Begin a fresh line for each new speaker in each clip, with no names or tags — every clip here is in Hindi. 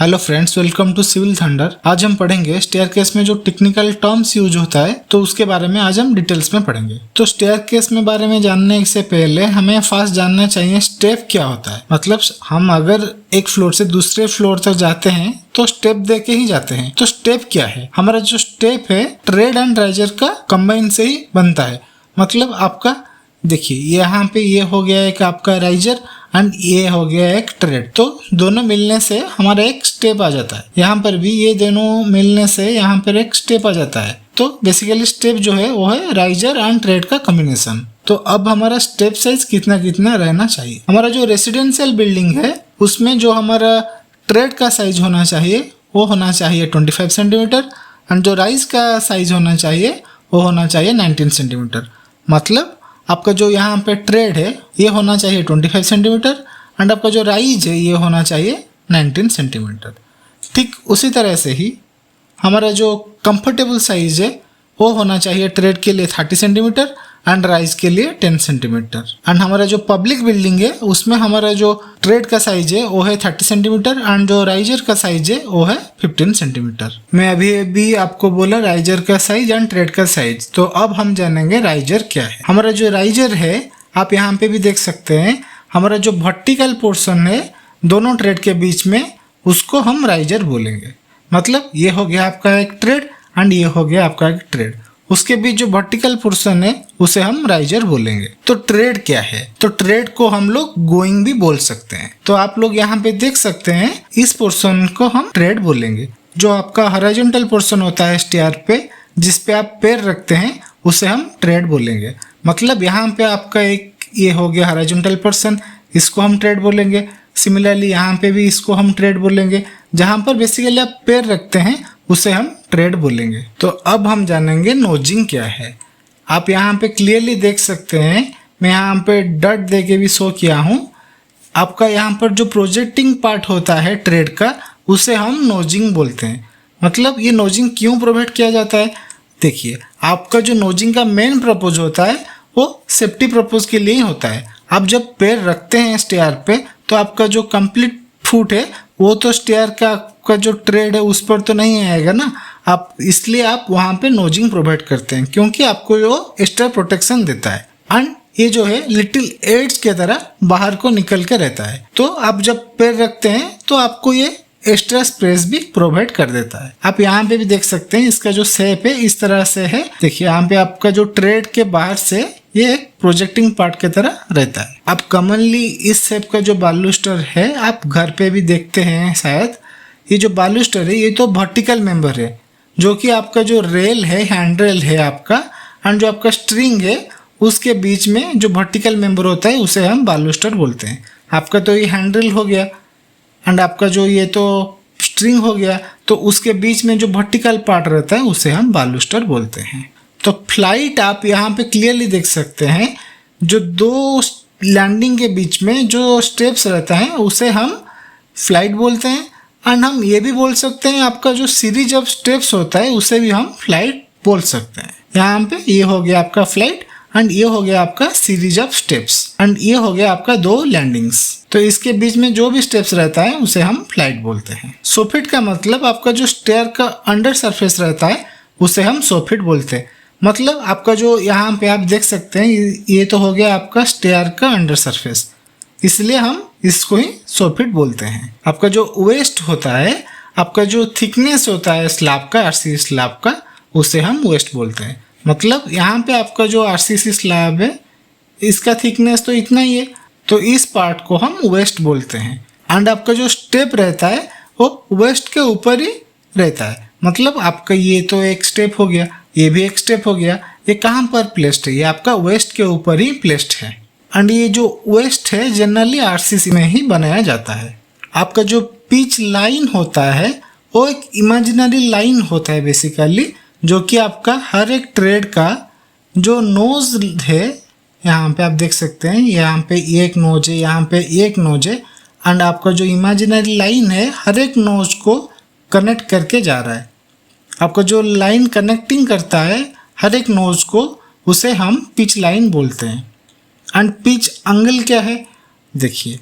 Hello friends, welcome to civil thunder. आज हम पढ़ेंगे स्टेयरकेस में जो टेक्निकल टर्म्स यूज होता है तो उसके बारे में आज हम डिटेल्स में पढ़ेंगे। तो स्टेयरकेस में बारे में जानने से पहले हमें फर्स्ट जानना चाहिए स्टेप क्या होता है। मतलब हम अगर एक फ्लोर से दूसरे फ्लोर तक जाते हैं तो स्टेप दे के ही जाते हैं। तो स्टेप क्या है? हमारा जो स्टेप है ट्रेड एंड राइजर का कंबाइन से ही बनता है। मतलब आपका देखिए यहाँ पे ये हो गया एक आपका राइजर एंड ये हो गया एक ट्रेड, तो दोनों मिलने से हमारा एक स्टेप आ जाता है। यहाँ पर भी ये दोनों मिलने से यहाँ पर एक स्टेप आ जाता है। तो बेसिकली स्टेप जो है वो है राइजर एंड ट्रेड का कॉम्बिनेशन। तो अब हमारा स्टेप साइज कितना कितना रहना चाहिए। हमारा जो रेसिडेंशियल बिल्डिंग है उसमें जो हमारा ट्रेड का साइज होना चाहिए वो होना चाहिए 25 सेंटीमीटर एंड जो राइज का साइज होना चाहिए वो होना चाहिए 19 सेंटीमीटर। मतलब आपका जो यहाँ पे ट्रेड है ये होना चाहिए 25 सेंटीमीटर एंड आपका जो राइज है ये होना चाहिए 19 सेंटीमीटर। ठीक उसी तरह से ही हमारा जो कंफर्टेबल साइज है वो होना चाहिए ट्रेड के लिए 30 सेंटीमीटर एंड राइज के लिए 10 सेंटीमीटर। एंड हमारा जो पब्लिक बिल्डिंग है उसमें हमारा जो ट्रेड का साइज है वो है 30 सेंटीमीटर एंड जो राइजर का साइज है वो है 15 सेंटीमीटर। मैं अभी आपको बोला राइजर का साइज एंड ट्रेड का साइज। तो अब हम जानेंगे राइजर क्या है। हमारा जो राइजर है आप यहाँ पे भी देख सकते हैं, हमारा जो वर्टिकल पोर्शन है दोनों ट्रेड के बीच में उसको हम राइजर बोलेंगे। मतलब ये हो गया आपका एक ट्रेड एंड ये हो गया आपका एक ट्रेड, उसके बीच जो वर्टिकल पोर्शन है उसे हम राइजर बोलेंगे। तो ट्रेड क्या है? तो ट्रेड को हम लोग गोइंग भी बोल सकते हैं। तो आप लोग यहाँ पे देख सकते हैं इस पोर्शन को हम ट्रेड बोलेंगे। जो आपका हॉरिजॉन्टल पोर्शन होता है स्टेयर पे जिस पे आप पैर रखते हैं उसे हम ट्रेड बोलेंगे। मतलब यहाँ पे आपका एक ये हो गया हॉरिजॉन्टल पोर्शन, इसको हम ट्रेड बोलेंगे। सिमिलरली यहाँ पे भी इसको हम ट्रेड बोलेंगे। जहाँ पर बेसिकली आप पैर रखते हैं उसे हम ट्रेड बोलेंगे। तो अब हम जानेंगे नोजिंग क्या है। आप यहाँ पे क्लियरली देख सकते हैं, मैं यहाँ पे डॉट दे के भी शो किया हूँ। आपका यहाँ पर जो प्रोजेक्टिंग पार्ट होता है ट्रेड का उसे हम नोजिंग बोलते हैं। मतलब ये नोजिंग क्यों प्रोवाइड किया जाता है? देखिए आपका जो नोजिंग का मेन पर्पज होता है वो सेफ्टी पर्पज के लिए ही होता है। आप जब पैर रखते हैं स्टेयर पे तो आपका जो कंप्लीट फुट है वो तो स्टेयर का जो ट्रेड है उस पर तो नहीं आएगा ना, आप इसलिए आप वहाँ पे नोजिंग प्रोवाइड करते हैं क्योंकि आपको वो एक्स्ट्रा प्रोटेक्शन देता है एंड ये जो है लिटिल एड्स की तरह बाहर को निकल के रहता है। तो आप जब पैर रखते हैं तो आपको ये एक्स्ट्रा स्पेस भी प्रोवाइड कर देता है। आप यहाँ पे भी देख सकते हैं इसका जो शेप है इस तरह से है। देखिए यहाँ पे आपका जो ट्रेड के बाहर से ये एक प्रोजेक्टिंग पार्ट की तरह रहता है। अब कॉमनली इस शेप का जो बालूस्टर है आप घर पे भी देखते हैं शायद। ये जो बालूस्टर है ये तो वर्टिकल मेंबर है जो कि आपका जो रेल है हैंड रेल है आपका एंड जो आपका स्ट्रिंग है उसके बीच में जो वर्टिकल मेंबर होता है उसे हम बालूस्टर बोलते हैं। आपका तो ये हैंड रेल हो गया एंड आपका जो ये तो स्ट्रिंग हो गया, तो उसके बीच में जो वर्टिकल पार्ट रहता है उसे हम बालूस्टर बोलते हैं। तो फ्लाइट आप यहाँ पे क्लियरली देख सकते हैं, जो दो लैंडिंग के बीच में जो स्टेप्स रहता है उसे हम फ्लाइट बोलते हैं। एंड हम ये भी बोल सकते हैं आपका जो सीरीज ऑफ स्टेप्स होता है उसे भी हम फ्लाइट बोल सकते हैं। यहाँ पे ये हो गया आपका फ्लाइट एंड ये हो गया आपका सीरीज ऑफ स्टेप्स एंड ये हो गया आपका दो लैंडिंग्स। तो इसके बीच में जो भी स्टेप्स रहता है उसे हम फ्लाइट बोलते हैं। सोफिट का मतलब आपका जो स्टेयर का अंडर सरफेस रहता है उसे हम सोफिट बोलते हैं। मतलब आपका जो यहाँ पे आप देख सकते हैं ये तो हो गया आपका स्टेयर का अंडर सरफेस, इसलिए हम इसको ही सोफिट बोलते हैं। आपका जो वेस्ट होता है, आपका जो थिकनेस होता है स्लैब का, आरसीसी स्लैब का, उसे हम वेस्ट बोलते हैं। मतलब यहाँ पे आपका जो आरसीसी स्लैब है इसका थिकनेस तो इतना ही है, तो इस पार्ट को हम वेस्ट बोलते हैं। एंड आपका जो स्टेप रहता है वो वेस्ट के ऊपर ही रहता है। मतलब आपका ये तो एक स्टेप हो गया, ये भी एक स्टेप हो गया। ये कहाँ पर प्लेस्ड है? ये आपका वेस्ट के ऊपर ही प्लेस्ड है। एंड ये जो वेस्ट है जनरली आरसीसी में ही बनाया जाता है। आपका जो पिच लाइन होता है वो एक इमेजिनरी लाइन होता है बेसिकली, जो कि आपका हर एक ट्रेड का जो नोज है, यहाँ पे आप देख सकते हैं यहाँ पे एक नोज है, यहाँ पे एक नोज है एंड आपका जो इमेजिनरी लाइन है हर एक नोज को कनेक्ट करके जा रहा है। आपका जो लाइन कनेक्टिंग करता है हर एक नोज को उसे हम पिच लाइन बोलते हैं। एंड पिच एंगल क्या है? देखिए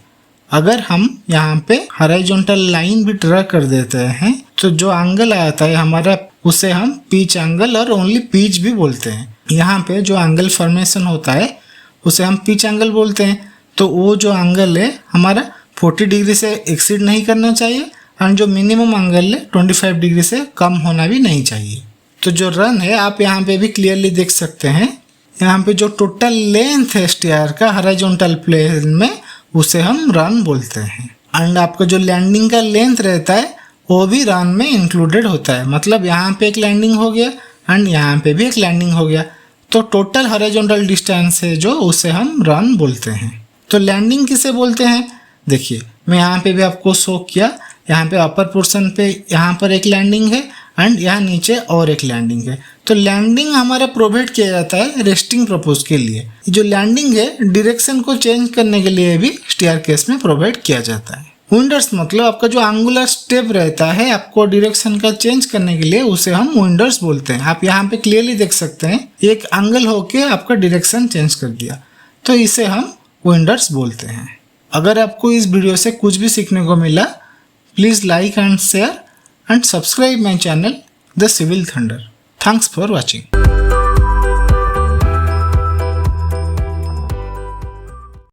अगर हम यहाँ पे हॉरिजॉन्टल लाइन भी ड्रा कर देते हैं तो जो एंगल आता है हमारा उसे हम पिच एंगल और ओनली पिच भी बोलते हैं। यहाँ पे जो एंगल फॉर्मेशन होता है उसे हम पिच एंगल बोलते हैं। तो वो जो एंगल है हमारा 40 डिग्री से एक्सीड नहीं करना चाहिए और जो मिनिमम एंगल है 25 डिग्री से कम होना भी नहीं चाहिए। तो जो रन है आप यहाँ पे भी क्लियरली देख सकते हैं। यहाँ पे जो टोटल लेंथ है स्टेयर का हॉरिजॉन्टल प्लेन में उसे हम रन बोलते हैं। एंड आपका जो लैंडिंग का लेंथ रहता है वो भी रन में इंक्लूडेड होता है। मतलब यहाँ पे एक लैंडिंग हो गया एंड यहाँ पे भी एक लैंडिंग हो गया, तो टोटल हॉरिजॉन्टल डिस्टेंस है जो उसे हम रन बोलते हैं। तो लैंडिंग किसे बोलते हैं, देखिए मैं यहाँ पे भी आपको शो किया। यहाँ पे अपर पोर्शन पे यहाँ पर एक लैंडिंग है एंड यहाँ नीचे और एक लैंडिंग है। तो लैंडिंग हमारा प्रोवाइड किया जाता है रेस्टिंग पर्पज के लिए। जो लैंडिंग है डायरेक्शन को चेंज करने के लिए भी स्टेयरकेस में प्रोवाइड किया जाता है। विंडर्स मतलब आपका जो एंगुलर स्टेप रहता है आपको डायरेक्शन का चेंज करने के लिए उसे हम विंडर्स बोलते हैं। आप यहाँ पे क्लियरली देख सकते हैं एक एंगल होके आपका डायरेक्शन चेंज कर दिया, तो इसे हम विंडर्स बोलते हैं। अगर आपको इस वीडियो से कुछ भी सीखने को मिला please like and share and subscribe my channel The Civil Thunder. Thanks for watching.